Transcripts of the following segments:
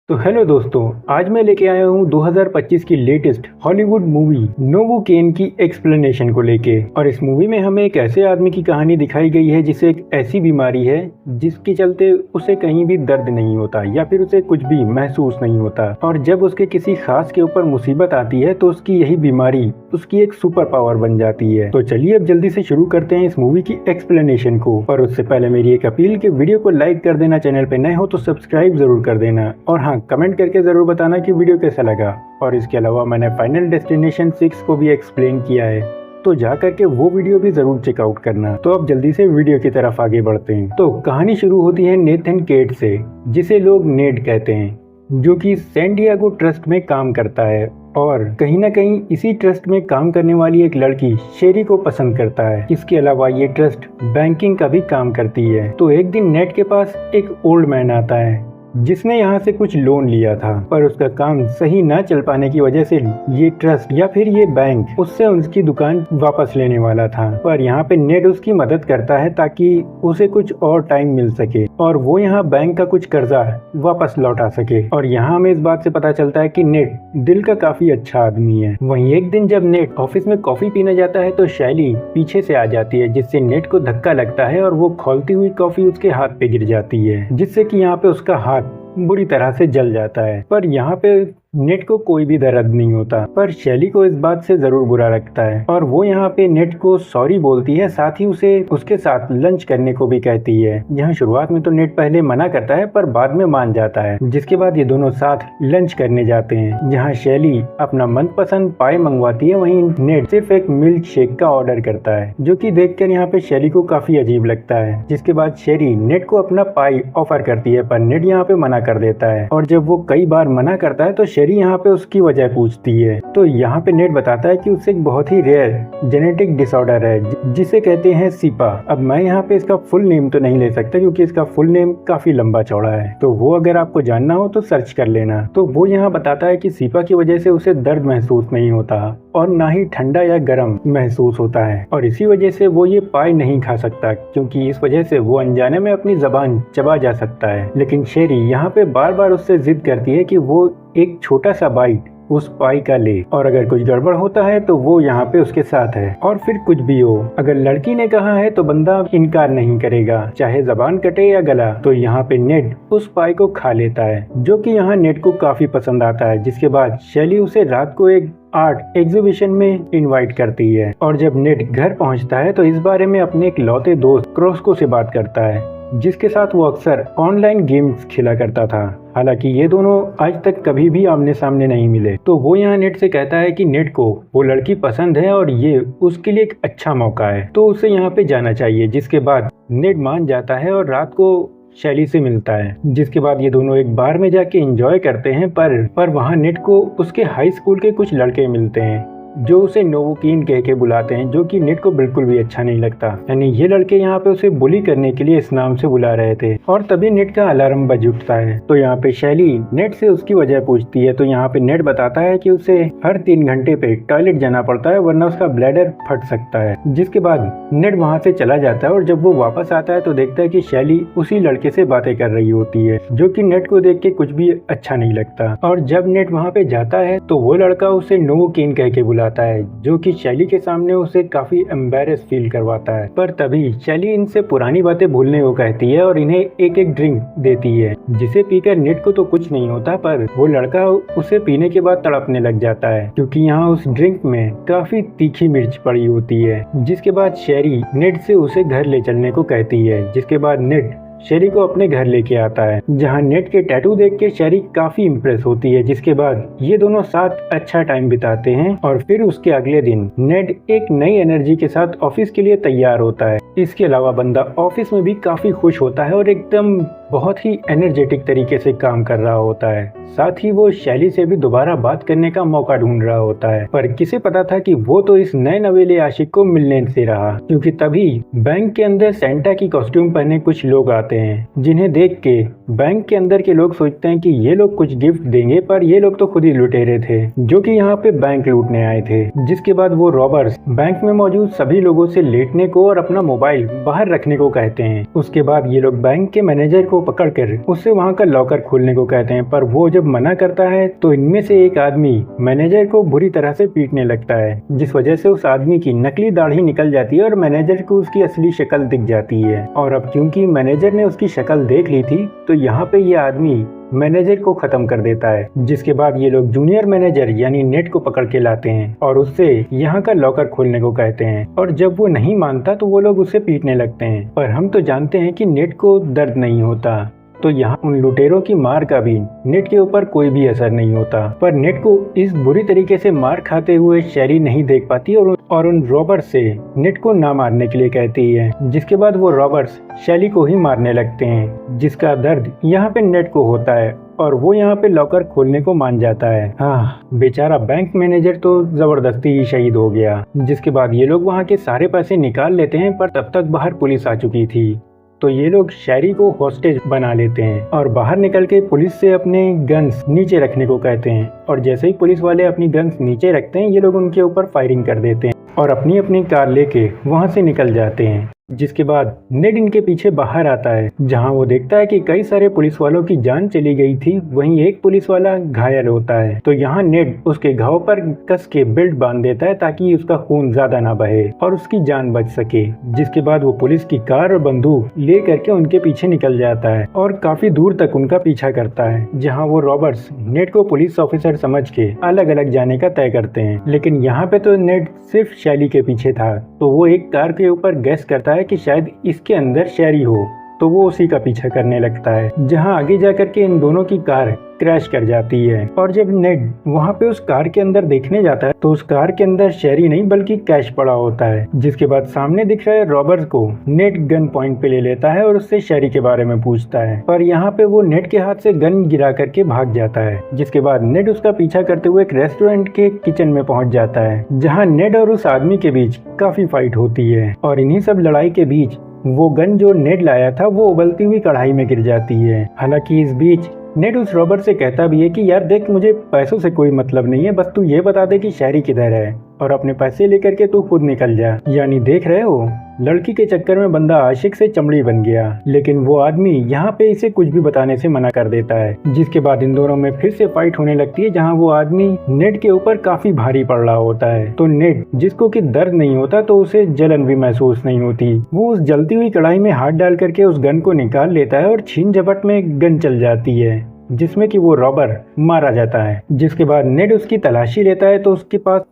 तो हेलो दोस्तों, आज मैं लेके आया हूँ 2025 की लेटेस्ट हॉलीवुड मूवी नोवोकेन की एक्सप्लेनेशन को लेके। और इस मूवी में हमें एक ऐसे आदमी की कहानी दिखाई गई है जिसे एक ऐसी बीमारी है जिसके चलते उसे कहीं भी दर्द नहीं होता या फिर उसे कुछ भी महसूस नहीं होता। और जब उसके किसी खास के ऊपर मुसीबत आती है तो उसकी यही बीमारी उसकी एक सुपर पावर बन जाती है। तो चलिए अब जल्दी से शुरू करते हैं इस मूवी की एक्सप्लेनेशन को। और उससे पहले मेरी एक अपील कि वीडियो को लाइक कर देना, चैनल पे नए हो तो सब्सक्राइब जरूर कर देना, और हाँ, कमेंट करके जरूर बताना कि वीडियो कैसा लगा। और इसके अलावा मैंने फाइनल डेस्टिनेशन 6 को भी एक्सप्लेन किया है, तो जा करके वो वीडियो भी जरूर चेकआउट करना। तो अब जल्दी से वीडियो की तरफ आगे बढ़ते हैं। तो कहानी शुरू होती है नेथन केट से, जिसे लोग नेड कहते हैं, जो कि सैन डिएगो ट्रस्ट में काम करता है और कहीं ना कहीं इसी ट्रस्ट में काम करने वाली एक लड़की शेरी को पसंद करता है। इसके अलावा ये ट्रस्ट बैंकिंग का भी काम करती है। तो एक दिन नेड के पास एक ओल्ड मैन आता है जिसने यहाँ से कुछ लोन लिया था, पर उसका काम सही ना चल पाने की वजह से ये ट्रस्ट या फिर ये बैंक उससे उसकी दुकान वापस लेने वाला था। पर यहाँ पे नेड उसकी मदद करता है ताकि उसे कुछ और टाइम मिल सके और वो यहाँ बैंक का कुछ कर्जा वापस लौटा सके। और यहाँ हमें इस बात से पता चलता है कि नेड दिल का काफी अच्छा आदमी है। वहीं एक दिन जब नेड ऑफिस में कॉफी पीने जाता है तो शैली पीछे से आ जाती है, जिससे नेड को धक्का लगता है और वो खौलती हुई कॉफी उसके हाथ पे गिर जाती है, जिससे कि यहाँ पे उसका हाथ बुरी तरह से जल जाता है। पर यहाँ पे नेट को कोई भी दर्द नहीं होता, पर शैली को इस बात से जरूर बुरा लगता है और वो यहाँ पे नेट को सॉरी बोलती है, साथ ही उसे उसके साथ लंच करने को भी कहती है। यहाँ शुरुआत में तो नेट पहले मना करता है पर बाद में मान जाता है, जिसके बाद ये दोनों साथ लंच करने जाते हैं, जहाँ शैली अपना मनपसंद पाई मंगवाती है, वहीं नेट सिर्फ एक मिल्क शेक का ऑर्डर करता है, जो कि देखकर यहाँ पे शैली को काफी अजीब लगता है। जिसके बाद शैली नेट को अपना पाई ऑफर करती है, पर नेट यहाँ पे मना कर देता है। और जब वो कई बार मना करता है तो शेरी यहाँ पे उसकी वजह पूछती है। तो यहाँ पे नेट बताता है कि उसे एक बहुत ही रेयर जेनेटिक डिसऑर्डर है जिसे कहते हैं सीपा। अब मैं यहाँ पे इसका फुल नेम तो नहीं ले सकता क्योंकि इसका फुल नेम काफी लंबा चौड़ा है, तो वो अगर आपको जानना हो तो सर्च कर लेना। तो वो यहाँ बताता है कि सीपा की वजह से उसे दर्द महसूस नहीं होता और ना ही ठंडा या गर्म महसूस होता है, और इसी वजह से वो ये पाई नहीं खा सकता क्योंकि इस वजह से वो अनजाने में अपनी जबान चबा जा सकता है। लेकिन शेरी यहाँ पे बार बार उससे जिद करती है कि वो एक छोटा सा बाइट उस पाई का ले, और अगर कुछ गड़बड़ होता है तो वो यहाँ पे उसके साथ है। और फिर कुछ भी हो, अगर लड़की ने कहा है तो बंदा इनकार नहीं करेगा, चाहे जबान कटे या गला। तो यहाँ पे नेड उस पाई को खा लेता है, जो कि यहाँ नेड को काफी पसंद आता है। जिसके बाद शैली उसे रात को एक आर्ट एग्जीबिशन में इनवाइट करती है, और जब नेड घर पहुंचता है तो इस बारे में अपने एक लौते दोस्त क्रॉस्को से बात करता है, जिसके साथ वो अक्सर ऑनलाइन गेम्स खेला करता था। हालांकि ये दोनों आज तक कभी भी आमने सामने नहीं मिले। तो वो यहाँ नेट से कहता है कि नेट को वो लड़की पसंद है और ये उसके लिए एक अच्छा मौका है, तो उसे यहाँ पे जाना चाहिए। जिसके बाद नेट मान जाता है और रात को शैली से मिलता है। जिसके बाद ये दोनों एक बार में जाके एंजॉय करते हैं, पर वहाँ नेट को उसके हाई स्कूल के कुछ लड़के मिलते हैं जो उसे नोवोकेन कह के बुलाते हैं, जो कि नेट को बिल्कुल भी अच्छा नहीं लगता। यानी ये लड़के यहाँ पे उसे बुली करने के लिए इस नाम से बुला रहे थे। और तभी नेट का अलार्म बज उठता है। तो यहाँ पे शैली नेट से उसकी वजह पूछती है, तो यहाँ पे नेट बताता है कि उसे हर 3 घंटे पे टॉयलेट जाना पड़ता है, वरना उसका ब्लैडर फट सकता है। जिसके बाद नेट वहाँ से चला जाता है और जब वो वापस आता है तो देखता है कि शैली उसी लड़के से बातें कर रही होती है, जो कि नेट को देख के कुछ भी अच्छा नहीं लगता। और जब नेट वहाँ पे जाता है तो वो लड़का उसे नोवोकेन कह के बुलाता है, जो कि शैली के सामने उसे काफी एम्बैरेस फील करवाता है। पर तभी शैली इनसे पुरानी बातें भूलने को कहती है और इन्हें एक एक ड्रिंक देती है, जिसे पीकर नेट को तो कुछ नहीं होता, पर वो लड़का उसे पीने के बाद तड़पने लग जाता है क्योंकि यहाँ उस ड्रिंक में काफी तीखी मिर्च पड़ी होती है। जिसके बाद शैली नेट से उसे घर ले चलने को कहती है। जिसके बाद नेट शेरी को अपने घर लेके आता है, जहां नेट के टैटू देख के शेरी काफी इम्प्रेस होती है। जिसके बाद ये दोनों साथ अच्छा टाइम बिताते हैं और फिर उसके अगले दिन नेट एक नई एनर्जी के साथ ऑफिस के लिए तैयार होता है। इसके अलावा बंदा ऑफिस में भी काफी खुश होता है और एकदम बहुत ही एनर्जेटिक तरीके से काम कर रहा होता है। साथ ही वो शैली से भी दोबारा बात करने का मौका ढूंढ रहा होता है, पर किसे पता था कि वो तो इस नए नवेले आशिक को मिलने से रहा, क्योंकि तभी बैंक के अंदर सेंटा की कॉस्ट्यूम पहने कुछ लोग आते आते हैं, जिन्हें देख के बैंक के अंदर के लोग सोचते हैं कि ये लोग कुछ गिफ्ट देंगे, पर ये लोग तो खुद ही लुटेरे थे जो कि यहाँ पे बैंक लूटने आए थे। जिसके बाद वो रॉबर्स बैंक में मौजूद सभी लोगों से लेटने को और अपना मोबाइल बाहर रखने को कहते हैं। उसके बाद ये लोग बैंक के मैनेजर को पकड़कर उससे वहाँ का लॉकर खोलने को कहते हैं, पर वो जब मना करता है तो इनमें से एक आदमी मैनेजर को बुरी तरह से पीटने लगता है, जिस वजह से उस आदमी की नकली दाढ़ी निकल जाती है और मैनेजर को उसकी असली शक्ल दिख जाती है। और अब क्योंकि मैनेजर ने उसकी शक्ल देख ली थी तो यहाँ पे ये आदमी मैनेजर को खत्म कर देता है। जिसके बाद ये लोग जूनियर मैनेजर यानी नेट को पकड़ के लाते हैं और उससे यहाँ का लॉकर खोलने को कहते हैं। और जब वो नहीं मानता तो वो लोग उसे पीटने लगते हैं, पर हम तो जानते हैं कि नेट को दर्द नहीं होता, तो यहाँ उन लुटेरों की मार का भी नेट के ऊपर कोई भी असर नहीं होता। पर नेट को इस बुरी तरीके से मार खाते हुए शेरी नहीं देख पाती और उन रॉबर्स से नेट को ना मारने के लिए कहती है। जिसके बाद वो रॉबर्स शेली को ही मारने लगते हैं, जिसका दर्द यहाँ पे नेट को होता है और वो यहाँ पे लॉकर खोलने को मान जाता है। हाँ, बेचारा बैंक मैनेजर तो जबरदस्ती ही शहीद हो गया। जिसके बाद ये लोग वहाँ के सारे पैसे निकाल लेते हैं, पर तब तक बाहर पुलिस आ चुकी थी, तो ये लोग शेरी को हॉस्टेज बना लेते हैं और बाहर निकल के पुलिस से अपने गन्स नीचे रखने को कहते हैं। और जैसे ही पुलिस वाले अपनी गन्स नीचे रखते हैं, ये लोग उनके ऊपर फायरिंग कर देते हैं और अपनी अपनी कार लेके वहां से निकल जाते हैं। जिसके बाद नेड इनके पीछे बाहर आता है, जहां वो देखता है कि कई सारे पुलिस वालों की जान चली गई थी, वहीं एक पुलिस वाला घायल होता है। तो यहाँ नेड उसके घाव पर कस के बेल्ट बांध देता है ताकि उसका खून ज्यादा ना बहे और उसकी जान बच सके। जिसके बाद वो पुलिस की कार और बंदूक ले करके उनके पीछे निकल जाता है और काफी दूर तक उनका पीछा करता है, जहाँ वो रॉबर्ट्स नेड को पुलिस ऑफिसर समझ के अलग अलग जाने का तय करते हैं। लेकिन यहाँ पे तो नेड सिर्फ शैली के पीछे था, तो वो एक कार के ऊपर गैस करता है कि शायद इसके अंदर शेरी हो, तो वो उसी का पीछा करने लगता है, जहां आगे जाकर के इन दोनों की कार क्रैश कर जाती है। और जब नेड वहां पे उस कार के अंदर देखने जाता है तो उस कार के अंदर शेरी नहीं बल्कि कैश पड़ा होता है। जिसके बाद सामने दिख रहे रॉबर्ट को नेड गन पॉइंट पे ले लेता है और उससे शेरी के बारे में पूछता है, पर यहाँ पे वो नेड के हाथ से गन गिरा करके भाग जाता है। जिसके बाद नेड उसका पीछा करते हुए एक रेस्टोरेंट के किचन में पहुंच जाता है, जहाँ नेड और उस आदमी के बीच काफी फाइट होती है। और इन्हीं सब लड़ाई के बीच वो गन जो नेड लाया था वो उबलती हुई कढ़ाई में गिर जाती है। हालांकि इस बीच नेड उस रॉबर्ट से कहता भी है कि यार देख, मुझे पैसों से कोई मतलब नहीं है, बस तू ये बता दे कि शेरी किधर है और अपने पैसे लेकर के तू खुद निकल जा। यानी देख रहे हो, लड़की के चक्कर में बंदा आशिक से चमड़ी बन गया। लेकिन वो आदमी यहाँ पे इसे कुछ भी बताने से मना कर देता है। जिसके बाद इन दोनों में फिर से फाइट होने लगती है, जहाँ वो आदमी नेड के ऊपर काफी भारी पड़ रहा होता है। तो नेड, जिसको कि दर्द नहीं होता तो उसे जलन भी महसूस नहीं होती, वो उस जलती हुई कढ़ाई में हाथ डाल करके उस गन को निकाल लेता है और छीन झपट में गन चल जाती है, जिसमें कि वो रॉबर मारा जाता है। जिसके बाद नेड उसकी तलाशी लेता है तो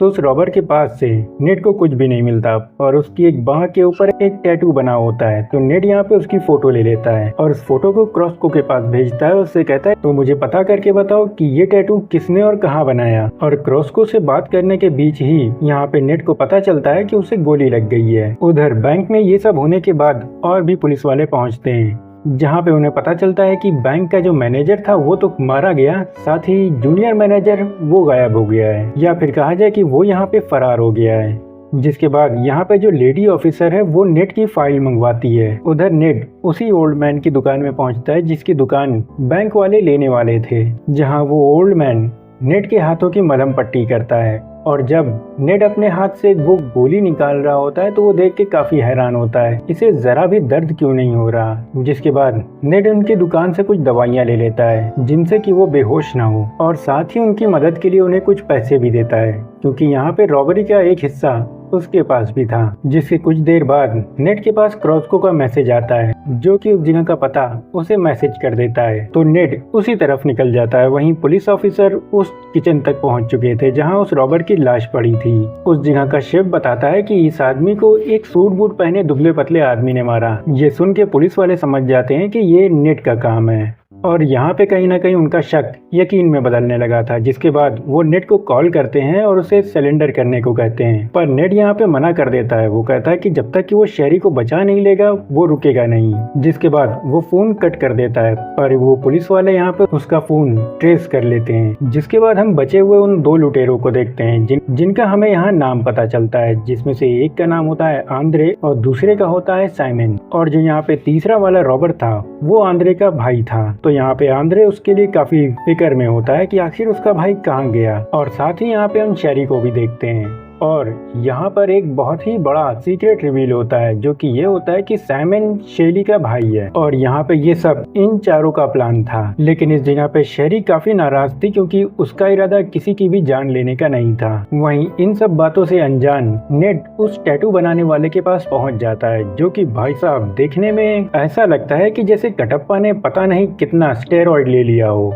उस रॉबर के पास से नेड को कुछ भी नहीं मिलता और उसकी एक बाह के ऊपर एक टैटू बना होता है। तो नेड यहाँ पे उसकी फोटो ले लेता है और उस फोटो को क्रॉस्को के पास भेजता है। उससे कहता है तो मुझे पता करके बताओ कि ये टैटू किसने और कहाँ बनाया। और क्रॉस्को से बात करने के बीच ही यहाँ पे नेड को पता चलता है कि उसे गोली लग गई है। उधर बैंक में ये सब होने के बाद और भी पुलिस वाले पहुँचते हैं, जहाँ पे उन्हें पता चलता है कि बैंक का जो मैनेजर था वो तो मारा गया, साथ ही जूनियर मैनेजर वो गायब हो गया है, या फिर कहा जाए कि वो यहाँ पे फरार हो गया है। जिसके बाद यहाँ पे जो लेडी ऑफिसर है वो नेड की फाइल मंगवाती है। उधर नेड उसी ओल्ड मैन की दुकान में पहुँचता है जिसकी दुकान बैंक वाले लेने वाले थे, जहाँ वो ओल्ड मैन नेड के हाथों की मलहम पट्टी करता है। और जब नेड अपने हाथ से वो गोली निकाल रहा होता है तो वो देख के काफी हैरान होता है, इसे जरा भी दर्द क्यों नहीं हो रहा। जिसके बाद नेड उनकी दुकान से कुछ दवाइयाँ ले लेता है जिनसे कि वो बेहोश ना हो, और साथ ही उनकी मदद के लिए उन्हें कुछ पैसे भी देता है, क्योंकि यहाँ पे रॉबरी का एक हिस्सा उसके पास भी था। जिसके कुछ देर बाद नेड के पास क्रॉस्को का मैसेज आता है, जो कि उस जगह का पता उसे मैसेज कर देता है। तो नेड उसी तरफ निकल जाता है। वहीं पुलिस ऑफिसर उस किचन तक पहुंच चुके थे जहां उस रॉबर्ट की लाश पड़ी थी। उस जगह का शेफ बताता है कि इस आदमी को एक सूट बूट पहने दुबले पतले आदमी ने मारा। ये सुन के पुलिस वाले समझ जाते हैं कि ये नेड का काम है और यहाँ पे कहीं ना कहीं उनका शक यकीन में बदलने लगा था, जिसके बाद वो नेट को कॉल करते हैं और उसे सरेंडर करने को कहते हैं। पर नेट यहाँ पे मना कर देता है। वो कहता है कि जब तक कि वो शेरी को बचा नहीं लेगा वो रुकेगा नहीं। जिसके बाद वो फोन कट कर देता है, पर वो पुलिस वाले यहाँ पे उसका फोन ट्रेस कर लेते हैं। जिसके बाद हम बचे हुए उन दो लुटेरों को देखते हैं जिनका हमें यहाँ नाम पता चलता है, जिसमें से एक का नाम होता है आंद्रे और दूसरे का होता है साइमन। और जो यहाँ पे तीसरा वाला रॉबर्ट था वो आंद्रे का भाई था। तो यहाँ पे आंद्रे उसके लिए काफी फिक्र में होता है कि आखिर उसका भाई कहाँ गया। और साथ ही यहाँ पे हम शेरी को भी देखते हैं। और यहाँ पर एक बहुत ही बड़ा सीक्रेट रिवील होता है, जो कि ये होता है कि साइमन शेरी का भाई है। और यहाँ पे ये सब इन चारों का प्लान था। लेकिन इस जगह पे शेरी काफी नाराज थी, क्योंकि उसका इरादा किसी की भी जान लेने का नहीं था। वहीं इन सब बातों से अनजान नेट उस टैटू बनाने वाले के पास पहुंच जाता है, जो कि भाई साहब देखने में ऐसा लगता है कि जैसे कटप्पा ने पता नहीं कितना स्टेरॉइड ले लिया हो।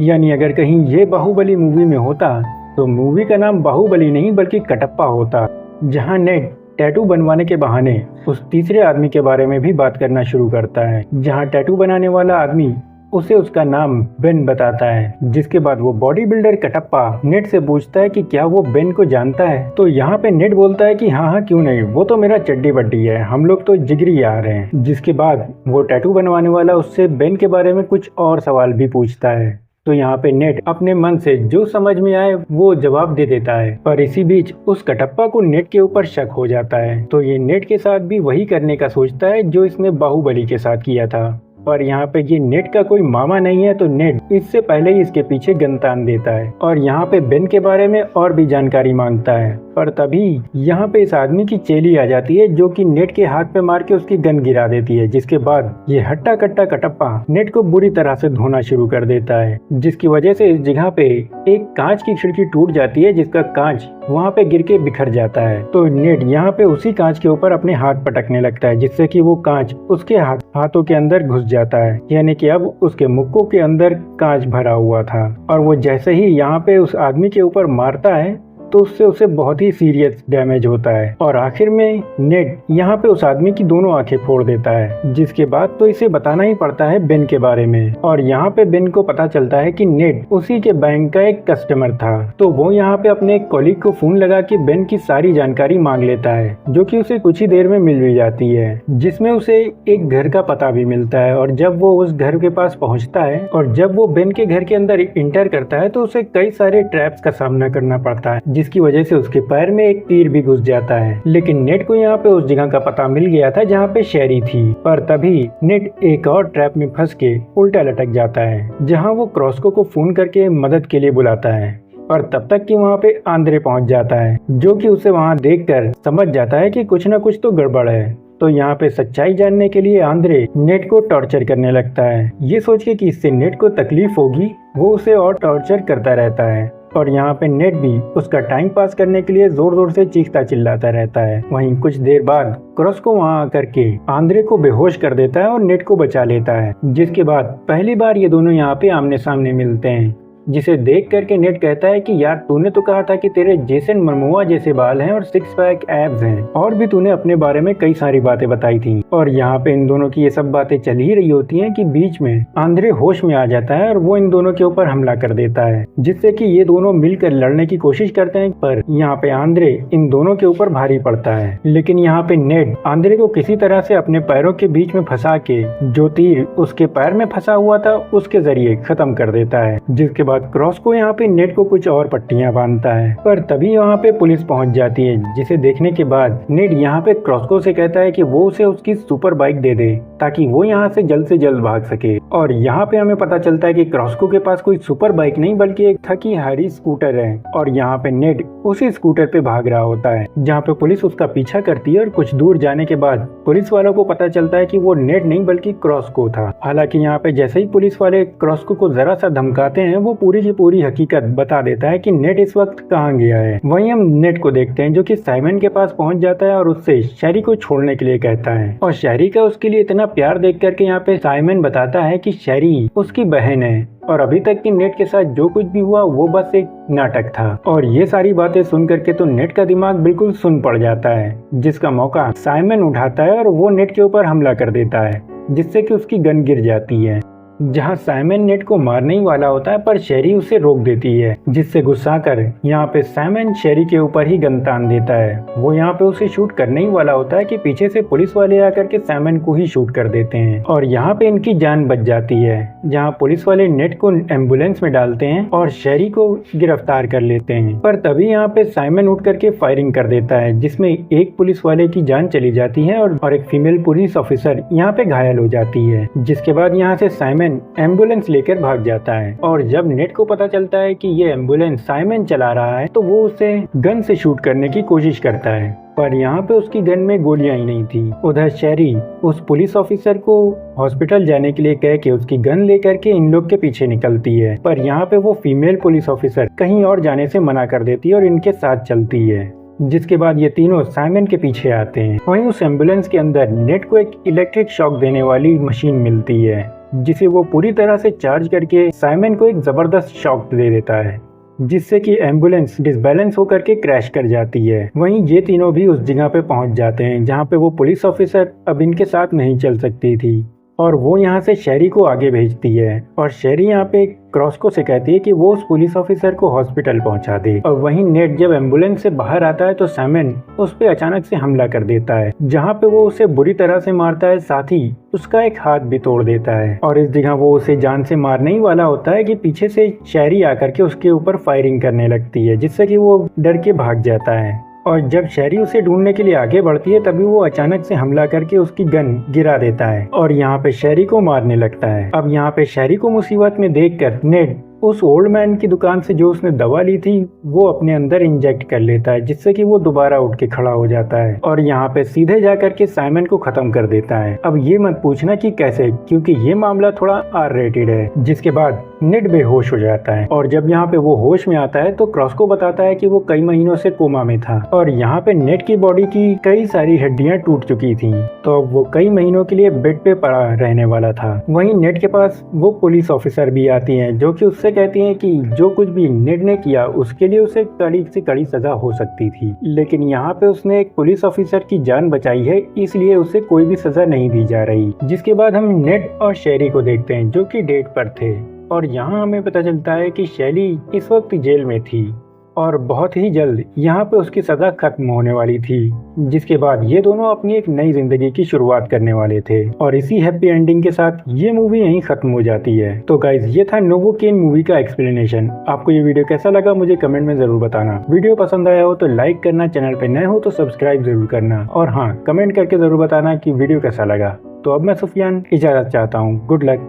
यानी अगर कहीं ये बाहुबली मूवी में होता तो मूवी का नाम बाहुबली नहीं बल्कि कटप्पा होता। जहां नेट टैटू बनवाने के बहाने उस तीसरे आदमी के बारे में भी बात करना शुरू करता है, जहां टैटू बनाने वाला आदमी उसे उसका नाम बेन बताता है। जिसके बाद वो बॉडी बिल्डर कटप्पा नेट से पूछता है कि क्या वो बेन को जानता है। तो यहाँ पे नेट बोलता है कि हाँ क्यों नहीं, वो तो मेरा चड्डी बड्डी है, हम लोग तो जिगरी यार हैं। जिसके बाद वो टैटू बनवाने वाला उससे बेन के बारे में कुछ और सवाल भी पूछता है। तो यहाँ पे नेट अपने मन से जो समझ में आए वो जवाब दे देता है। पर इसी बीच उस कटप्पा को नेट के ऊपर शक हो जाता है। तो ये नेट के साथ भी वही करने का सोचता है जो इसने बाहुबली के साथ किया था। पर यहाँ पे ये नेट का कोई मामा नहीं है, तो नेट इससे पहले ही इसके पीछे गन तान देता है और यहाँ पे बेन के बारे में और भी जानकारी मांगता है। पर तभी यहाँ पे इस आदमी की चेली आ जाती है, जो कि नेट के हाथ पे मार के उसकी गन गिरा देती है। जिसके बाद ये हट्टा कट्टा कटप्पा नेट को बुरी तरह से धोना शुरू कर देता है, जिसकी वजह से इस जगह पे एक कांच की खिड़की टूट जाती है, जिसका कांच वहाँ पे गिर के बिखर जाता है। तो नेट यहाँ पे उसी कांच के ऊपर अपने हाथ पटकने लगता है, जिससे कि वो कांच उसके हाथों के अंदर घुस जाता है। यानी कि अब उसके मुक्कों के अंदर कांच भरा हुआ था। और वो जैसे ही यहाँ पे उस आदमी के ऊपर मारता है तो उससे उसे बहुत ही सीरियस डैमेज होता है। और आखिर में नेट यहाँ पे उस आदमी की दोनों आंखें फोड़ देता है। जिसके बाद तो इसे बताना ही पड़ता है बेन के बारे में। और यहाँ पे बेन को पता चलता है कि नेट उसी के बैंक का एक कस्टमर था। तो वो यहाँ पे अपने एक कॉलीग को फोन लगा के बेन की सारी जानकारी मांग लेता है, जो कि उसे कुछ ही देर में मिल भी जाती है, जिसमें उसे एक घर का पता भी मिलता है। और जब वो उस घर के पास पहुँचता है और जब वो बेन के घर के अंदर इंटर करता है तो उसे कई सारे ट्रैप्स का सामना करना पड़ता है, जिसकी वजह से उसके पैर में एक तीर भी घुस जाता है। लेकिन नेट को यहाँ पे उस जगह का पता मिल गया था जहाँ पे शेरी थी। पर तभी नेट एक और ट्रैप में फंस के उल्टा लटक जाता है, जहाँ वो क्रॉस्को को फोन करके मदद के लिए बुलाता है। और तब तक कि वहाँ पे आंद्रे पहुँच जाता है, जो कि उसे वहाँ देखकर समझ जाता है कि कुछ न कुछ तो गड़बड़ है। तो यहाँ पे सच्चाई जानने के लिए आंद्रे नेट को टॉर्चर करने लगता है। ये सोच के कि इससे नेट को तकलीफ होगी, वो उसे और टॉर्चर करता रहता है। और यहाँ पे नेट भी उसका टाइम पास करने के लिए जोर जोर से चीखता चिल्लाता रहता है। वहीं कुछ देर बाद क्रॉस्को वहाँ आकर के आंद्रे को बेहोश कर देता है और नेट को बचा लेता है। जिसके बाद पहली बार ये दोनों यहाँ पे आमने सामने मिलते हैं, जिसे देख करके नेट कहता है कि यार तूने तो कहा था कि तेरे जेसन मोमोआ जैसे बाल हैं और 6 पैक एब्स हैं, और भी तूने अपने बारे में कई सारी बातें बताई थी। और यहाँ पे इन दोनों की ये सब बातें चल ही रही होती हैं कि बीच में आंद्रे होश में आ जाता है और वो इन दोनों के ऊपर हमला कर देता है, जिससे कि ये दोनों मिलकर लड़ने की कोशिश करते हैं। पर यहाँ पे आंद्रे इन दोनों के ऊपर भारी पड़ता है। लेकिन यहाँ पे नेट आंद्रे को किसी तरह से अपने पैरों के बीच में फंसा के जो तीर उसके पैर में फंसा हुआ था उसके जरिए खत्म कर देता है। जिसके क्रॉस्को यहाँ पे नेट को कुछ और पट्टियां बांधता है। पर तभी वहाँ पे पुलिस पहुंच जाती है, जिसे देखने के बाद नेट यहाँ पे क्रॉस्को से कहता है कि वो उसे उसकी सुपर बाइक दे दे ताकि वो यहाँ से जल्द भाग सके। और यहाँ पे हमें पता चलता है कि क्रॉस्को के पास कोई सुपर बाइक नहीं बल्कि एक थकी हारी स्कूटर है। और यहाँ पे नेट उसी स्कूटर पे भाग रहा होता है, जहाँ पे पुलिस उसका पीछा करती है। और कुछ दूर जाने के बाद पुलिस वालों को पता चलता है कि वो नेट नहीं बल्कि क्रॉस्को था। हालांकि यहाँ पे जैसे ही पुलिस वाले क्रॉस्को को जरा सा धमकाते हैं, वो पूरी हकीकत बता देता है कि नेट इस वक्त कहाँ गया है। वहीं हम नेट को देखते हैं, जो कि साइमन के पास पहुंच जाता है और उससे शेरी को छोड़ने के लिए कहता है। और शेरी का उसके लिए इतना प्यार देख करके यहाँ पे साइमन बताता है कि शेरी उसकी बहन है और अभी तक की नेट के साथ जो कुछ भी हुआ वो बस एक नाटक था। और ये सारी बातें सुन करके तो नेट का दिमाग बिल्कुल सुन पड़ जाता है, जिसका मौका साइमन उठाता है और वो नेट के ऊपर हमला कर देता है, जिससे कि उसकी गन गिर जाती है। जहाँ साइमन नेट को मारने ही वाला होता है, पर शेरी उसे रोक देती है, जिससे गुस्सा कर यहाँ पे साइमन शेरी के ऊपर ही गन तान देता है। वो यहाँ पे उसे शूट करने ही वाला होता है कि पीछे से पुलिस वाले आकर के साइमन को ही शूट कर देते हैं और यहाँ पे इनकी जान बच जाती है, जहाँ पुलिस वाले नेट को एम्बुलेंस में डालते हैं और शेरी को गिरफ्तार कर लेते हैं। पर तभी यहाँ पे साइमन उठ करके फायरिंग कर देता है, जिसमें एक पुलिस वाले की जान चली जाती है और एक फीमेल पुलिस ऑफिसर यहाँ पे घायल हो जाती है। जिसके बाद यहाँ से साइमन एम्बुलेंस लेकर भाग जाता है और जब नेट को पता चलता है कि ये एम्बुलेंस साइमन चला रहा है तो वो उसे गन से शूट करने की कोशिश करता है, पर यहाँ पे उसकी गन में गोलियां ही नहीं थी। उधर शेरी उस पुलिस ऑफिसर को हॉस्पिटल जाने के लिए कह के उसकी गन लेकर के इन लोग के पीछे निकलती है, पर यहाँ पे वो फीमेल पुलिस ऑफिसर कहीं और जाने से मना कर देती है और इनके साथ चलती है। जिसके बाद ये तीनों साइमन के पीछे आते हैं। वहीं उस एम्बुलेंस के अंदर नेट को एक इलेक्ट्रिक शॉक देने वाली मशीन मिलती है, जिसे वो पूरी तरह से चार्ज करके साइमन को एक जबरदस्त शॉक दे देता है, जिससे कि एम्बुलेंस डिसबैलेंस होकर के क्रैश कर जाती है। वहीं ये तीनों भी उस जगह पे पहुंच जाते हैं जहां पे वो पुलिस ऑफिसर अब इनके साथ नहीं चल सकती थी और वो यहाँ से शेरी को आगे भेजती है और शेरी यहाँ पे क्रॉस्को से कहती है कि वो उस पुलिस ऑफिसर को हॉस्पिटल पहुंचा दे। और वहीं नेट जब एम्बुलेंस से बाहर आता है तो साइमन उस पे अचानक से हमला कर देता है, जहाँ पे वो उसे बुरी तरह से मारता है, साथ ही उसका एक हाथ भी तोड़ देता है। और इस जगह वो उसे जान से मारने ही वाला होता है कि पीछे से शेरी आकर के उसके ऊपर फायरिंग करने लगती है, जिससे कि वो डर के भाग जाता है। और जब शेरी उसे ढूंढने के लिए आगे बढ़ती है तभी वो अचानक से हमला करके उसकी गन गिरा देता है और यहाँ पे शेरी को मारने लगता है। अब यहाँ पे शेरी को मुसीबत में देखकर नेट उस ओल्ड मैन की दुकान से जो उसने दवा ली थी वो अपने अंदर इंजेक्ट कर लेता है, जिससे कि वो दोबारा उठ के खड़ा हो जाता है और यहाँ पे सीधे जाकर के साइमन को खत्म कर देता है। अब ये मत पूछना कि कैसे, क्योंकि ये मामला थोड़ा आर रेटेड है। जिसके बाद नेट बेहोश हो जाता है और जब यहाँ पे वो होश में आता है तो क्रॉस्को बताता है कि वो कई महीनों से कोमा में था और यहाँ पे नेट की बॉडी की कई सारी हड्डियां टूट चुकी थी, तो अब वो कई महीनों के लिए बेड पे पड़ा रहने वाला था। वहीं नेट के पास वो पुलिस ऑफिसर भी आती हैं जो कि उससे कहती हैं कि जो कुछ भी नेट ने किया उसके लिए उसे कड़ी से कड़ी सजा हो सकती थी, लेकिन यहाँ पे उसने एक पुलिस ऑफिसर की जान बचाई है, इसलिए उसे कोई भी सजा नहीं दी जा रही। जिसके बाद हम नेट और शेरी को देखते हैं जो कि डेट पर थे और यहाँ हमें पता चलता है कि शेरी इस वक्त जेल में थी और बहुत ही जल्द यहाँ पे उसकी सजा खत्म होने वाली थी। जिसके बाद ये दोनों अपनी एक नई जिंदगी की शुरुआत करने वाले थे और इसी हैप्पी एंडिंग के साथ ये मूवी यहीं खत्म हो जाती है। तो गाइज ये था नोवोकेन मूवी का एक्सप्लेनेशन। आपको ये वीडियो कैसा लगा मुझे कमेंट में जरूर बताना। वीडियो पसंद आया हो तो लाइक करना, चैनल पे नए हो तो सब्सक्राइब जरूर करना और हाँ, कमेंट करके जरूर बताना कि वीडियो कैसा लगा। तो अब मैं सुफियान इजाजत चाहता हूँ। Good luck.